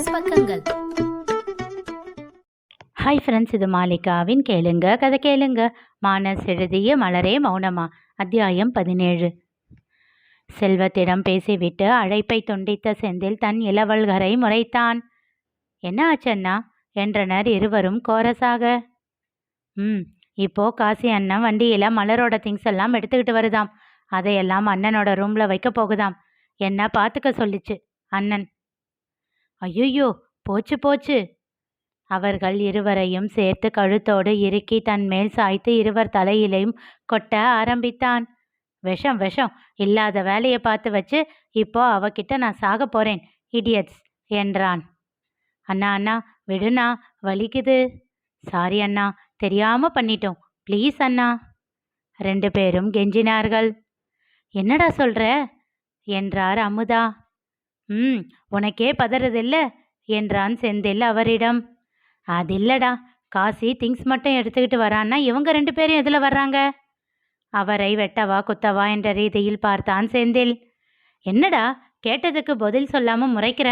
மானஸ் பக்கங்கள். Hi friends, இது மாலிகாவின் கேளுங்க கதை கேளுங்க. மானஸ் எழுதிய மலரே மௌனமா, அத்தியாயம் 17. செல்வத்திடம் பேசிவிட்டு அழைப்பை துண்டித்த செந்தில் தன் இளவல்கரை முறைத்தான். என்ன ஆச்சண்ணா என்றனர் இருவரும் கோரஸாக. இப்போ காசி அண்ணன் வண்டியில மலரோட திங்ஸ் எல்லாம் எடுத்துக்கிட்டு வருதாம். அதையெல்லாம் அண்ணனோட ரூம்ல வைக்க போகுதாம். என்ன பார்த்துக்க சொல்லிச்சு அண்ணன். ஐயோ, போச்சு போச்சு. அவர்கள் இருவரையும் சேர்த்து கழுத்தோடு இறுக்கி தன் மேல் சாய்த்து இருவர் தலையிலையும் கொட்ட ஆரம்பித்தான். விஷம் விஷம், இல்லாத வேலையை பார்த்து வச்சு இப்போ அவகிட்ட நான் சாக போறேன், இடியட்ஸ் என்றான். அண்ணா அண்ணா விடுண்ணா, வலிக்குது. சாரி அண்ணா, தெரியாம பண்ணிட்டோம், ப்ளீஸ் அண்ணா. 2 பேரும் கெஞ்சினார்கள். என்னடா சொல்ற என்றார் அமுதா. உனக்கே பதறதில்ல என்றான் செந்தில் அவரிடம். அதில்லடா, காசி திங்ஸ் மட்டும் எடுத்துக்கிட்டு வரான்னா இவங்க 2 பேரும் எதில் வர்றாங்க? அவரை வெட்டவா குத்தவா என்ற ரீதியில் பார்த்தான் செந்தில். என்னடா கேட்டதுக்கு பதில் சொல்லாம முறைக்கிற?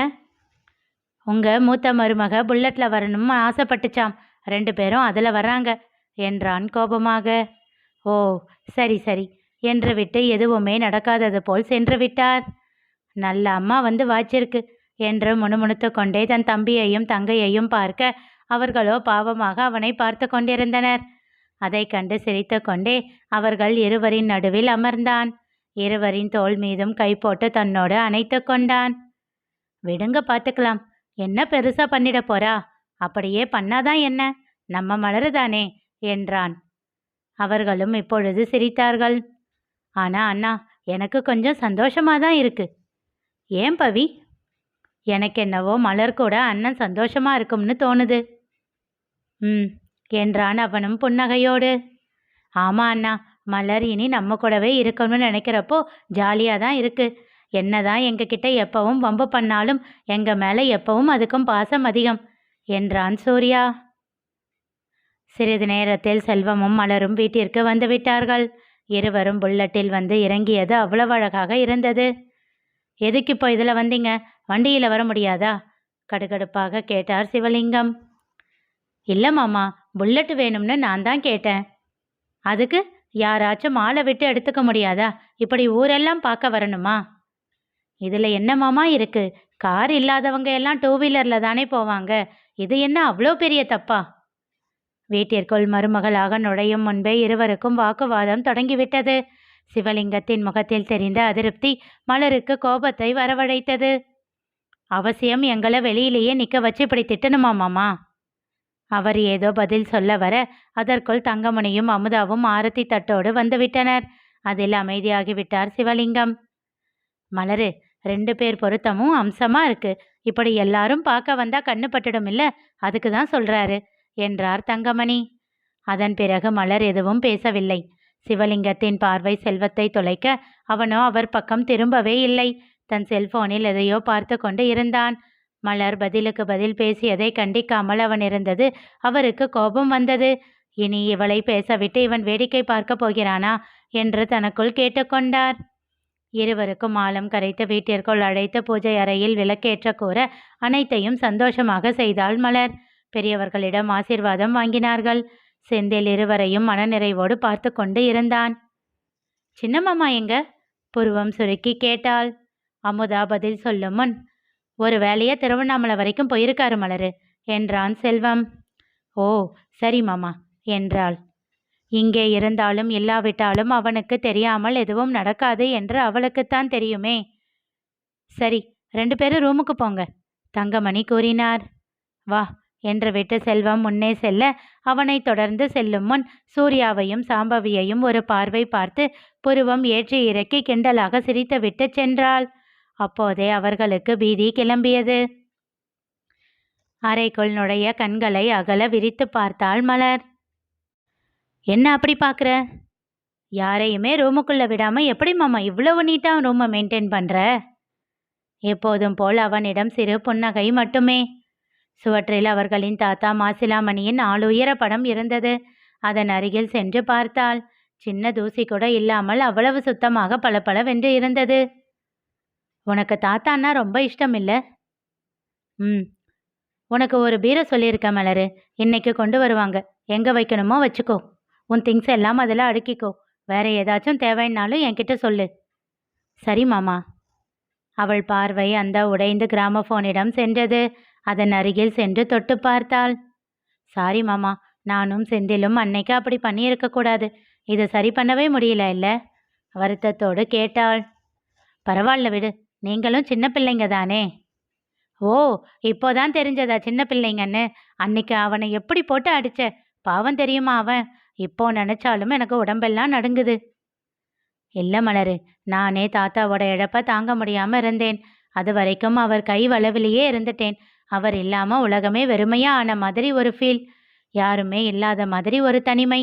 உங்க மூத்த மருமக புல்லட்ல வரணும்னு ஆசைப்பட்டுச்சாம், 2 பேரும் அதில் வர்றாங்க என்றான் கோபமாக. ஓ சரி சரி என்று விட்டு எதுவுமே நடக்காதது போல் சென்று விட்டார். நல்ல அம்மா வந்து வாச்சிருக்கு என்று முணுமுணுத்து கொண்டே தன் தம்பியையும் தங்கையையும் பார்க்க அவர்களோ பாவமாக அவனை பார்த்து கொண்டிருந்தனர். அதை கண்டு சிரித்து கொண்டே அவர்கள் இருவரின் நடுவில் அமர்ந்தான். இருவரின் தோள் மீதும் கை போட்டு தன்னோடு அணைத்து கொண்டான். விடுங்க, பார்த்துக்கலாம், என்ன பெருசா பண்ணிட போறா, அப்படியே பண்ணாதான் என்ன, நம்ம மலருதானே என்றான். அவர்களும் இப்பொழுது சிரித்தார்கள். ஆனா அண்ணா, எனக்கு கொஞ்சம் சந்தோஷமாதான் இருக்கு. ஏன் பவி? எனக்கு என்னவோ மலர் கூட அண்ணன் சந்தோஷமா இருக்கும்னு தோணுது என்றான் அவனும் புன்னகையோடு. ஆமா அண்ணா, மலர் இனி நம்ம கூடவே இருக்கணும்னு நினைக்கிறப்போ ஜாலியாக தான் இருக்கு. என்னதான் எங்ககிட்ட எப்பவும் வம்பு பண்ணாலும் எங்க மேலே எப்பவும் அதுக்கும் பாசம் அதிகம் என்றான் சூர்யா. சிறிது நேரத்தில் செல்வமும் மலரும் வீட்டிற்கு வந்து விட்டார்கள். இருவரும் புல்லட்டில் வந்து இறங்கியது அவ்வளவு அழகாக இருந்தது. எதுக்கு இப்போ இதில் வந்தீங்க, வண்டியில் வர முடியாதா கடுகடுப்பாக கேட்டார் சிவலிங்கம். இல்லை மாமா, புல்லட்டு வேணும்னு நான் தான் கேட்டேன். அதுக்கு யாராச்சும் ஆளை விட்டு எடுத்துக்க முடியாதா? இப்படி ஊரெல்லாம் பார்க்க வரணுமா? இதில் என்ன மாமா இருக்கு? கார் இல்லாதவங்க எல்லாம் 2 வீலரில் தானே போவாங்க. இது என்ன அவ்வளோ பெரிய தப்பா? வீட்டிற்குள் மருமகளாக நுழையும் முன்பே இருவருக்கும் வாக்குவாதம் தொடங்கிவிட்டது. சிவலிங்கத்தின் முகத்தில் தெரிந்த அதிருப்தி மலருக்கு கோபத்தை வரவழைத்தது. அவசியம் எங்களை வெளியிலேயே நிற்க வச்சு இப்படி திட்டணுமா மாமா? அவர் ஏதோ பதில் சொல்ல வர அதற்குள் தங்கமணியும் அமுதாவும் ஆரத்தி தட்டோடு வந்துவிட்டனர். அதில் அமைதியாகிவிட்டார் சிவலிங்கம். மலரு, 2 பேர் பொருத்தமும் அம்சமா இருக்கு. இப்படி எல்லாரும் பார்க்க வந்தா கண்ணு பட்டுடும் இல்ல, அதுக்கு தான் சொல்றாரு என்றார் தங்கமணி. அதன் பிறகு மலர் எதுவும் பேசவில்லை. சிவலிங்கத்தின் பார்வை செல்வத்தை தொலைக்க அவனோ அவர் பக்கம் திரும்பவே இல்லை. தன் செல்போனில் எதையோ பார்த்து கொண்டு இருந்தான். மலர் பதிலுக்கு பதில் பேசியதை கண்டிக்காமல் அவன் இருந்தது அவருக்கு கோபம் வந்தது. இனி இவளை பேசவிட்டு இவன் வேடிக்கை பார்க்க போகிறானா என்று தனக்குள் கேட்டுக்கொண்டார். இருவருக்கும் ஆழம் கரைத்து வீட்டிற்குள் அழைத்து பூஜை அறையில் விளக்கேற்ற கூற அனைத்தையும் சந்தோஷமாக செய்தாள் மலர். பெரியவர்களிடம் ஆசீர்வாதம் வாங்கினார்கள். செந்தில் இருவரையும் மனநிறைவோடு பார்த்து கொண்டு இருந்தான். சின்னம்மா எங்க? புருவம் சுருக்கி கேட்டாள். அமுதா பதில் சொல்லும் முன், ஒரு வேலையை திருவண்ணாமலை வரைக்கும் போயிருக்காரு மலரு என்றான் செல்வம். ஓ சரி மாமா என்றாள். இங்கே இருந்தாலும் இல்லாவிட்டாலும் அவனுக்கு தெரியாமல் எதுவும் நடக்காது என்று அவளுக்குத்தான் தெரியுமே. சரி, 2 பேரும் ரூமுக்கு போங்க தங்கமணி கூறினார். வா என்று விட்டு செல்வம் முன்னே செல்ல அவனை தொடர்ந்து செல்லும் முன் சூர்யாவையும் சாம்பவியையும் ஒரு பார்வை பார்த்து புருவம் ஏற்றி இறக்கி கிண்டலாக சிரித்துவிட்டு சென்றாள். அப்போதே அவர்களுக்கு பீதி கிளம்பியது. அறைக்குள் நுழைய கண்களை அகல விரித்து பார்த்தாள் மலர். என்ன அப்படி பார்க்குற? யாரையுமே ரூமுக்குள்ளே விடாமல் எப்படி மாமா இவ்வளவு நீட்டாக ரூமை மெயின்டைன் பண்ணுற? எப்போதும் போல் அவனிடம் சிறு புன்னகை மட்டுமே. சுவற்றில் அவர்களின் தாத்தா மாசிலாமணியின் ஆளுயர படம் இருந்தது. அதன் அருகில் சென்று பார்த்தாள். சின்ன தூசி கூட இல்லாமல் அவ்வளவு சுத்தமாக பளபளவென்று இருந்தது. உனக்கு தாத்தான்னா ரொம்ப இஷ்டம் இல்லை? உனக்கு ஒரு பீரோ சொல்லியிருக்கேன் மலரு. இன்னைக்கு கொண்டு வருவாங்க. எங்க வைக்கணுமோ வச்சுக்கோ. உன் திங்ஸ் எல்லாம் அதில் அடுக்கிக்கோ. வேற ஏதாச்சும் தேவைன்னாலும் என்கிட்ட சொல்லு. சரி மாமா. அவள் பார்வை அந்த உடைந்த கிராமபோனிடம் சென்றது. அதன் அருகில் சென்று தொட்டு பார்த்தாள். சாரி மாமா, நானும் செந்திலும் அன்னைக்கு அப்படி பண்ணியிருக்க கூடாது. இதை சரி பண்ணவே முடியல இல்ல? வருத்தத்தோடு கேட்டாள். பரவாயில்ல விடு, நீங்களும் சின்ன பிள்ளைங்க தானே. ஓ, இப்போதான் தெரிஞ்சதா சின்ன பிள்ளைங்கன்னு? அன்னைக்கு அவனை எப்படி போட்டு அடிச்ச? பாவம் தெரியுமா அவன்? இப்போ நினைச்சாலும் எனக்கு உடம்பெல்லாம் நடுங்குது. இல்ல மலரு, நானே தாத்தாவோட இழப்ப தாங்க முடியாம இருந்தேன். அது வரைக்கும் அவர் கை வளவிலேயே இருந்துட்டேன். அவர் இல்லாம உலகமே வெறுமையா ஆன மாதிரி ஒரு ஃபீல். யாருமே இல்லாத மாதிரி ஒரு தனிமை.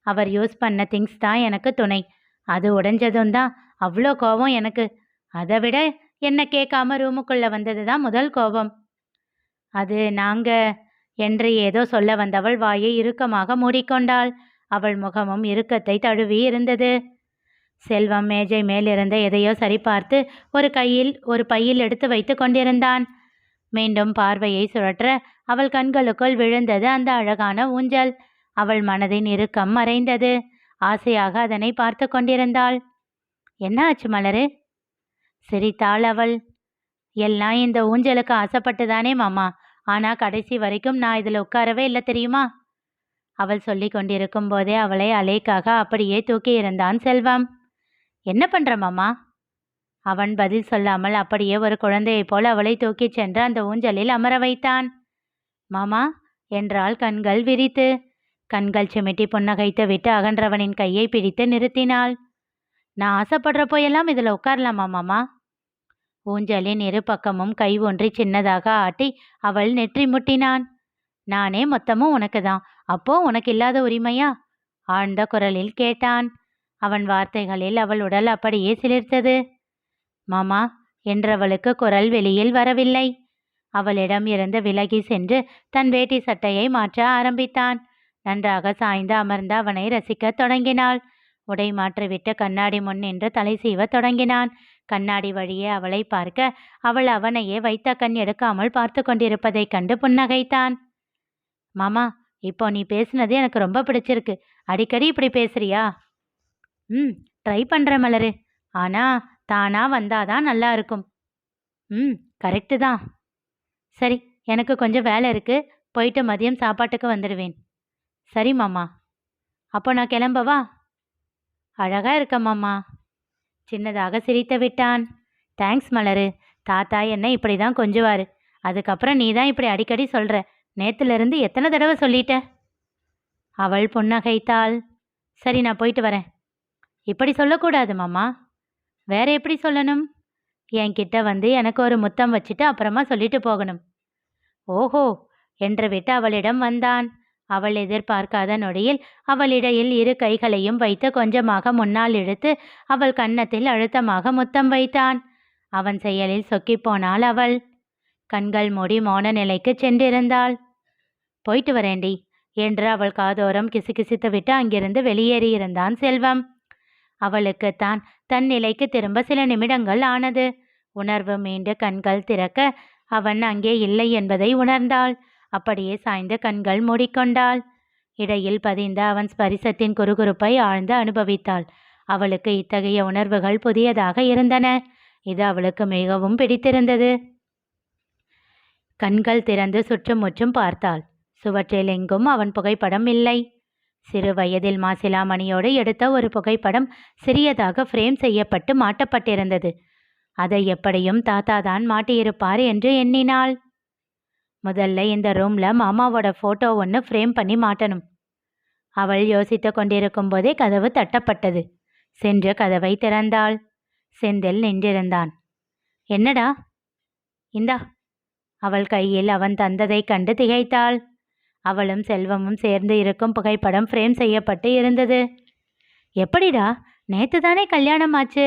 அவர் யூஸ் பண்ண திங்ஸ் தான் எனக்கு துணை. அது உடைஞ்சதும் தான் அவ்வளோ கோபம் எனக்கு. அதை விட என்ன கேட்காம ரூமுக்குள்ள வந்தது தான் முதல் கோபம். அது நாங்க என்று ஏதோ சொல்ல வந்தவள் வாயை இறுக்கமாக மூடிக்கொண்டாள். அவள் முகமும் இறுக்கத்தை தழுவி இருந்தது. செல்வம் மேஜை மேலிருந்த எதையோ சரிபார்த்து ஒரு பையில் எடுத்து வைத்து கொண்டிருந்தான். மீண்டும் பார்வையை சுழற்ற அவள் கண்களுக்குள் விழுந்தது அந்த அழகான ஊஞ்சல். அவள் மனதின் இறுக்கம் மறைந்தது. ஆசையாக அதனை பார்த்து கொண்டிருந்தாள். என்ன ஆச்சு மலரு? சிரித்தாள் அவள். எல்லாம் இந்த ஊஞ்சலுக்கு ஆசைப்பட்டுதானே மாமா. ஆனா கடைசி வரைக்கும் நான் இதில் உட்காரவே இல்லை தெரியுமா? அவள் சொல்லி கொண்டிருக்கும் போதே அவளை அலைக்காக அப்படியே தூக்கி இருந்தான் செல்வம். என்ன பண்ற மாமா? அவன் பதில் சொல்லாமல் அப்படியே ஒரு குழந்தையைப் போல அவளை தூக்கிச் சென்று அந்த ஊஞ்சலில் அமர வைத்தான். மாமா என்றாள் கண்கள் விரித்து. கண்கள் சிமிட்டி புன்னகைத்து விட்டு அகன்றவனின் கையை பிடித்து நிறுத்தினாள். நான் ஆசைப்படுற போயெல்லாம் இதில் உட்காரலாமா மாமா? ஊஞ்சலின் இரு பக்கமும் கை ஒன்றி சின்னதாக ஆட்டி அவள் நெற்றி முட்டினான். நானே மொத்தமும் உனக்கு தான். அப்போ உனக்கு இல்லாத உரிமையா? ஆழ்ந்த குரலில் கேட்டான். அவன் வார்த்தைகளில் அவள் உடல் அப்படியே சிலிர்த்தது. மாமா என்றவளுக்கு குரல் வெளியில் வரவில்லை. அவளிடம் இருந்து விலகி சென்று தன் வேட்டி சட்டையை மாற்ற ஆரம்பித்தான். நன்றாக சாய்ந்து அமர்ந்து அவனை ரசிக்கத் தொடங்கினாள். உடை மாற்றிவிட்டு கண்ணாடி முன் நின்று தலை சீவத் தொடங்கினான். கண்ணாடி வழியே அவளை பார்க்க அவள் அவனையே வைத்த கண் எடுக்காமல் பார்த்து கொண்டிருப்பதைக் கண்டு புன்னகைத்தான். மாமா, இப்போ நீ பேசுனது எனக்கு ரொம்ப பிடிச்சிருக்கு. அடிக்கடி இப்படி பேசுறியா? ட்ரை பண்ற மலரு. ஆனா தானா வந்தாதான் நல்லா இருக்கும். கரெக்டு தான். சரி, எனக்கு கொஞ்சம் வேலை இருக்கு. போயிட்டு மதியம் சாப்பாட்டுக்கு வந்துடுவேன். சரி மாமா. அப்போ நான் கிளம்பவா? அழகா இருக்க மாமா. சின்னதாக சிரித்து விட்டான். தேங்க்ஸ் மலரு. தாத்தா என்ன இப்படி தான் கொஞ்சுவார். அதுக்கப்புறம் நீ தான் இப்படி அடிக்கடி சொல்கிற. நேற்றுலேருந்து எத்தனை தடவை சொல்லிட்ட? அவள் புன்னகைத்தாள். சரி, நான் போயிட்டு வரேன். இப்படி சொல்லக்கூடாது மாமா. வேற எப்படி சொல்லணும்? என்கிட்ட வந்து எனக்கு ஒரு முத்தம் வச்சுட்டு அப்புறமா சொல்லிட்டு போகணும். ஓஹோ என்று விட்டு அவளிடம் வந்தான். அவள் எதிர்பார்க்காத நொடியில் அவளிடையில் இரு கைகளையும் வைத்து கொஞ்சமாக முன்னால் இழுத்து அவள் கன்னத்தில் அழுத்தமாக முத்தம் வைத்தான். அவன் செயலில் சொக்கிப்போனாள் அவள். கண்கள் மூடி மௌன நிலைக்கு சென்றிருந்தாள். போயிட்டு வரேண்டி என்று அவள் காதோரம் கிசுகிசுத்து விட்டு அங்கிருந்து வெளியேறியிருந்தான் செல்வம். அவளுக்குத்தான் தன் நிலைக்கு திரும்ப சில நிமிடங்கள் ஆனது. உணர்வு மீண்டு கண்கள் திறக்க அவன் அங்கே இல்லை என்பதை உணர்ந்தாள். அப்படியே சாய்ந்து கண்கள் மூடிக்கொண்டாள். இடையில் பதிந்த அவன் ஸ்பரிசத்தின் குறுகுறுப்பை ஆழ்ந்து அனுபவித்தாள். அவளுக்கு இத்தகைய உணர்வுகள் புதியதாக இருந்தன. இது அவளுக்கு மிகவும் பிடித்திருந்தது. கண்கள் திறந்து சுற்றுமுற்றும் பார்த்தாள். சுவற்றில் எங்கும் அவன் புகைப்படம் இல்லை. சிறு வயதில் மாசிலாமணியோடு எடுத்த ஒரு புகைப்படம் சிறியதாக ஃப்ரேம் செய்யப்பட்டு மாட்டப்பட்டிருந்தது. அதை எப்படியும் தாத்தா தான் மாட்டியிருப்பார் என்று எண்ணினாள். முதல்ல இந்த ரூம்ல மாமாவோட போட்டோ ஒன்று ஃப்ரேம் பண்ணி மாட்டணும். அவள் யோசித்து கொண்டிருக்கும் போதே கதவு தட்டப்பட்டது. சென்று கதவை திறந்தாள். செந்தில் நின்றிருந்தான். என்னடா? இந்தா. அவள் கையில் அவன் தந்ததை கண்டு திகைத்தாள். அவளும் செல்வமும் சேர்ந்து இருக்கும் புகைப்படம் ஃப்ரேம் செய்யப்பட்டு இருந்தது. எப்படிடா, நேத்து தானே கல்யாணம் ஆச்சு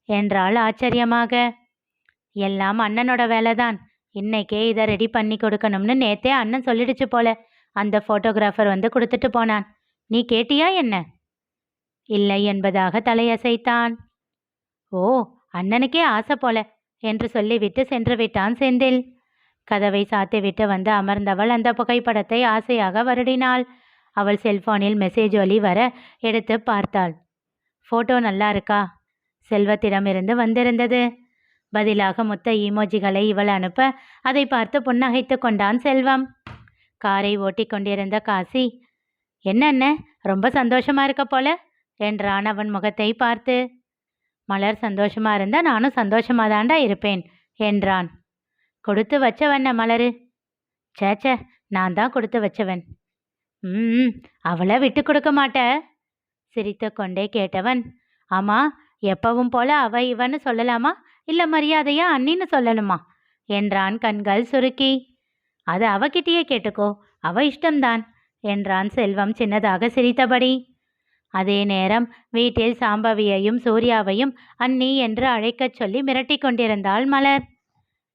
என்றாள் ஆச்சரியமாக. எல்லாம் அண்ணனோட வேலைதான். இன்னைக்கே இதை ரெடி பண்ணி கொடுக்கணும்னு நேத்தே அண்ணன் சொல்லிடுச்சு போல. அந்த போட்டோகிராஃபர் வந்து கொடுத்துட்டு போனான். நீ கேட்டியா என்ன? இல்லை என்பதாக தலையசைத்தான். ஓ, அண்ணனுக்கே ஆசை போல என்று சொல்லிவிட்டு சென்று விட்டான் செந்தில். கதவை சாத்திவிட்டு வந்து அமர்ந்தவள் அந்த புகைப்படத்தை ஆசையாக வருடினாள். அவள் செல்போனில் மெசேஜ் ஒலி வர எடுத்து பார்த்தாள். ஃபோட்டோ நல்லா இருக்கா? செல்வத்திடமிருந்து வந்திருந்தது. பதிலாக முத்த ஈமோஜிகளை இவள் அனுப்ப அதை பார்த்து புன்னகைத்து கொண்டான் செல்வம். காரை ஓட்டி கொண்டிருந்த காசி, என்ன ரொம்ப சந்தோஷமா இருக்க போல என்றான் அவன் முகத்தை பார்த்து. மலர் சந்தோஷமா இருந்தா நானும் சந்தோஷமா தாண்டா இருப்பேன் என்றான். கொடுத்து வச்சவன் மலரு. சேச்ச, நான் தான் கொடுத்து வச்சவன். அவளை விட்டு கொடுக்க மாட்ட? சிரித்து கொண்டே கேட்டவன். ஆமா, எப்பவும் போல அவ இவன்னு சொல்லலாமா, இல்ல மரியாதையா அண்ணின்னு சொல்லணுமா என்றான் கண்கள் சுருக்கி. அது அவகிட்டயே கேட்டுக்கோ, அவ இஷ்டம்தான் என்றான் செல்வம் சின்னதாக சிரித்தபடி. அதே நேரம் வீட்டில் சாம்பவியையும் சூர்யாவையும் அண்ணி என்று அழைக்கச் சொல்லி மிரட்டி கொண்டிருந்தாள் மலர்.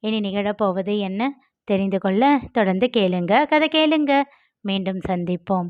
இனி நிகழப்போவது என்ன தெரிந்து கொள்ள தொடர்ந்து கேளுங்க, கதை கேளுங்க. மீண்டும் சந்திப்போம்.